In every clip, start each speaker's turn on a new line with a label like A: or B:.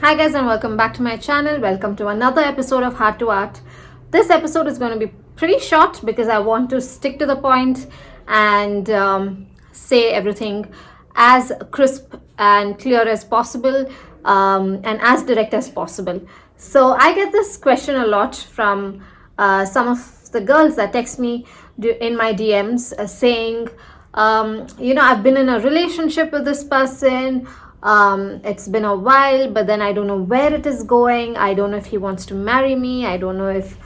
A: Hi guys and welcome back to my channel. Welcome to another episode of Heart2Heart. This episode is going to be pretty short because I want to stick to the point and say everything as crisp and clear as possible and as direct as possible. So I get this question a lot from some of the girls that text me in my DMs saying, I've been in a relationship with this person. It's been a while, but then I don't know where it is going. I don't know if he wants to marry me. I don't know if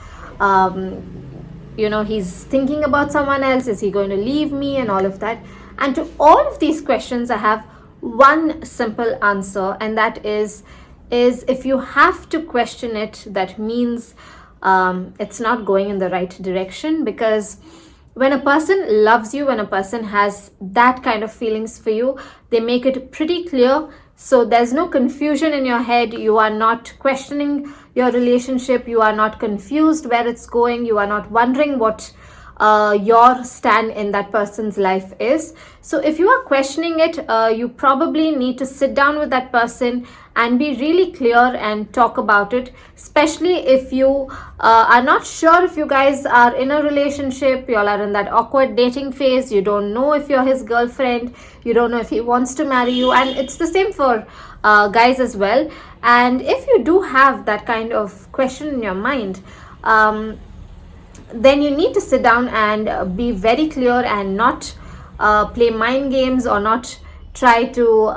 A: he's thinking about someone else. Is he going to leave me and all of that? And to all of these questions I have one simple answer, and that is if you have to question it, that means it's not going in the right direction. Because when a person loves you, when a person has that kind of feelings for you, they make it pretty clear. So there's no confusion in your head. You are not questioning your relationship. You are not confused where it's going. You are not wondering what your stand in that person's life is. So if you are questioning it, you probably need to sit down with that person and be really clear and talk about it, especially if you are not sure if you guys are in a relationship. You all are in that awkward dating phase. You don't know if you're his girlfriend. You don't know if he wants to marry you, and it's the same for guys as well. And if you do have that kind of question in your mind, then you need to sit down and be very clear and not play mind games or not try to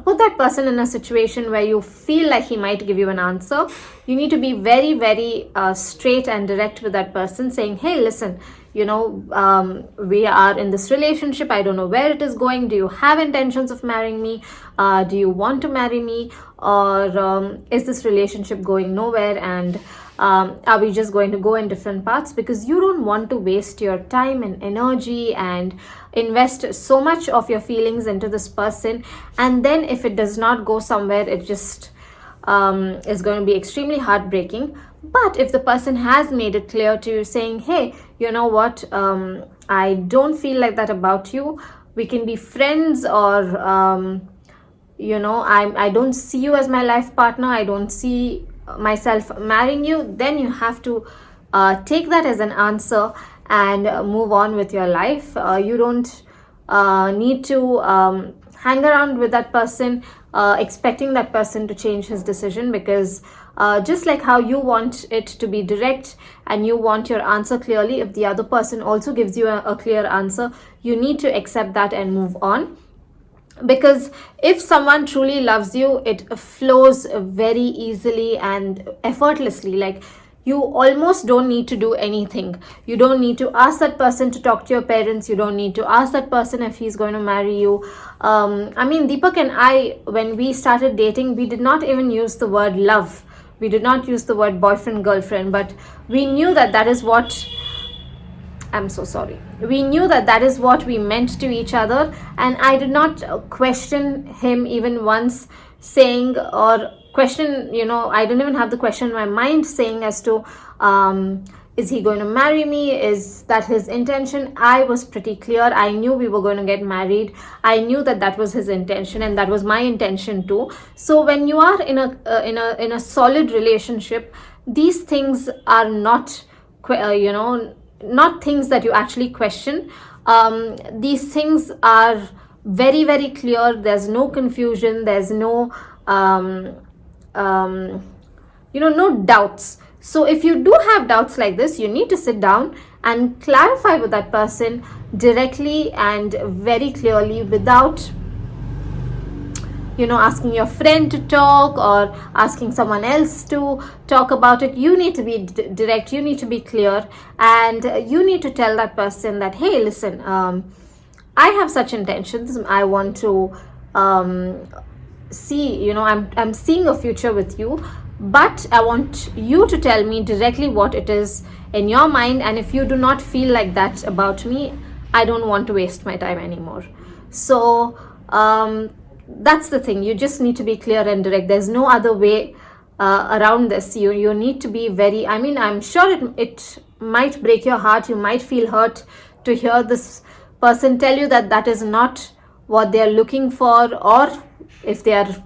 A: put that person in a situation where you feel like he might give you an answer. You need to be very, very straight and direct with that person, saying, hey, listen, we are in this relationship. I don't know where it is going. Do you have intentions of marrying me? Do you want to marry me? Or is this relationship going nowhere? And are we just going to go in different paths? Because you don't want to waste your time and energy and invest so much of your feelings into this person, and then if it does not go somewhere, it just is going to be extremely heartbreaking. But if the person has made it clear to you, saying, hey, you know what, I don't feel like that about you, we can be friends, or I don't see you as my life partner, I don't see myself marrying you, then you have to take that as an answer and move on with your life. You don't need to hang around with that person expecting that person to change his decision, because just like how you want it to be direct and you want your answer clearly, if the other person also gives you a clear answer, you need to accept that and move on. Because if someone truly loves you, it flows very easily and effortlessly. Like, you almost don't need to do anything. You don't need to ask that person to talk to your parents. You don't need to ask that person if he's going to marry you. Deepak and I, when we started dating, we did not even use the word love. We did not use the word boyfriend, girlfriend, but we knew that is what I'm so sorry. We knew that is what we meant to each other, and I did not question him even once, saying, or question, I didn't even have the question in my mind saying as to, is he going to marry me? Is that his intention? I was pretty clear. I knew we were going to get married. I knew that was his intention, and that was my intention too. So when you are in a solid relationship, these things are not, not things that you actually question. These things are very, very clear. There's no confusion. There's no no doubts. So if you do have doubts like this, you need to sit down and clarify with that person directly and very clearly, without asking your friend to talk or asking someone else to talk about it. You need to be direct, you need to be clear, and you need to tell that person that, hey, listen, I have such intentions. I want to see, I'm seeing a future with you, but I want you to tell me directly what it is in your mind. And if you do not feel like that about me, I don't want to waste my time anymore. So that's the thing. You just need to be clear and direct. There's no other way around this. You need to be very, I'm sure it might break your heart. You might feel hurt to hear this person tell you that is not what they're looking for, or if they are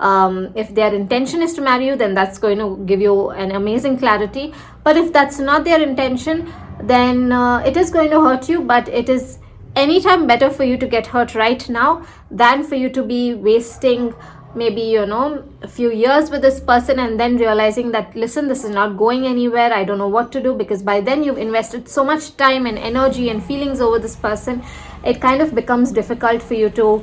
A: If their intention is to marry you, then that's going to give you an amazing clarity. But if that's not their intention, then it is going to hurt you. But it is anytime better for you to get hurt right now than for you to be wasting maybe a few years with this person and then realizing that, listen, this is not going anywhere, I don't know what to do, because by then you've invested so much time and energy and feelings over this person. It kind of becomes difficult for you to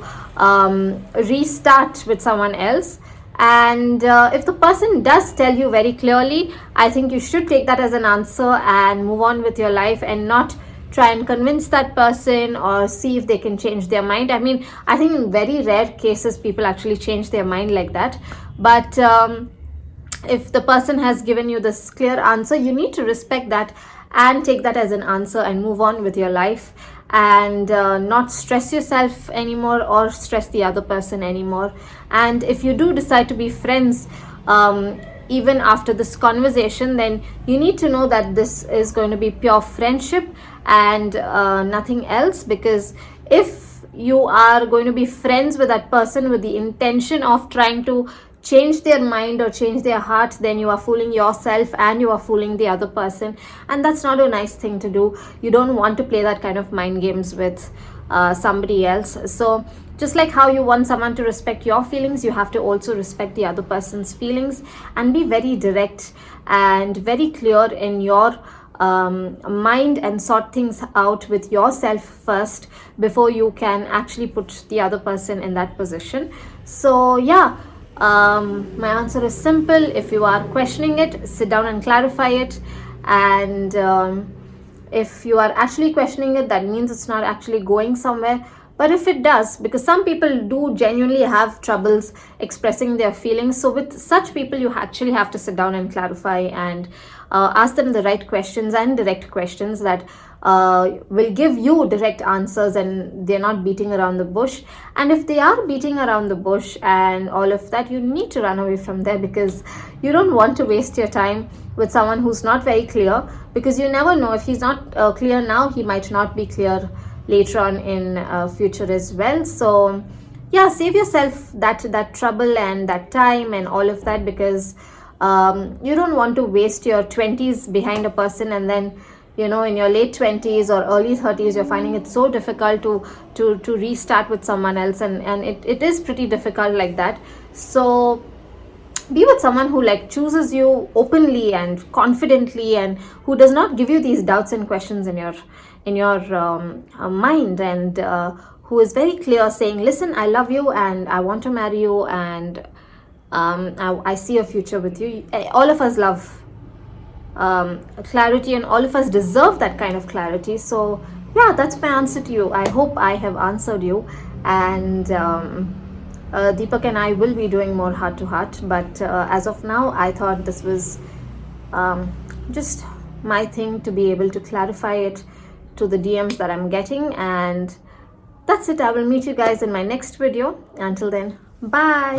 A: restart with someone else. And if the person does tell you very clearly, I think you should take that as an answer and move on with your life, and not try and convince that person or see if they can change their mind. I mean, I think in very rare cases people actually change their mind like that. But if the person has given you this clear answer, you need to respect that and take that as an answer and move on with your life, and not stress yourself anymore or stress the other person anymore. And if you do decide to be friends, even after this conversation, then you need to know that this is going to be pure friendship and nothing else. Because if you are going to be friends with that person with the intention of trying to change their mind or change their heart, then you are fooling yourself and you are fooling the other person, and that's not a nice thing to do. You don't want to play that kind of mind games with somebody else. So just like how you want someone to respect your feelings, you have to also respect the other person's feelings, and be very direct and very clear in your mind, and sort things out with yourself first before you can actually put the other person in that position. So yeah, my answer is simple. If you are questioning it, sit down and clarify it. And if you are actually questioning it, that means it's not actually going somewhere. But if it does, because some people do genuinely have troubles expressing their feelings, so with such people you actually have to sit down and clarify and ask them the right questions and direct questions that will give you direct answers, and they're not beating around the bush. And if they are beating around the bush and all of that, you need to run away from there, because you don't want to waste your time with someone who's not very clear, because you never know, if he's not clear now, he might not be clear later on in future as well. So yeah, save yourself that trouble and that time and all of that, because you don't want to waste your 20s behind a person, and then in your late 20s or early 30s you're finding it so difficult to restart with someone else, and it is pretty difficult like that. So be with someone who chooses you openly and confidently, and who does not give you these doubts and questions in your mind, and who is very clear, saying, listen, I love you and I want to marry you, and I see a future with you. All of us love clarity, and all of us deserve that kind of clarity. So yeah, that's my answer to you. I hope I have answered you. And Deepak and I will be doing more heart to heart, but as of now I thought this was just my thing to be able to clarify it to the DMs that I'm getting. And that's it. I will meet you guys in my next video. Until then, bye.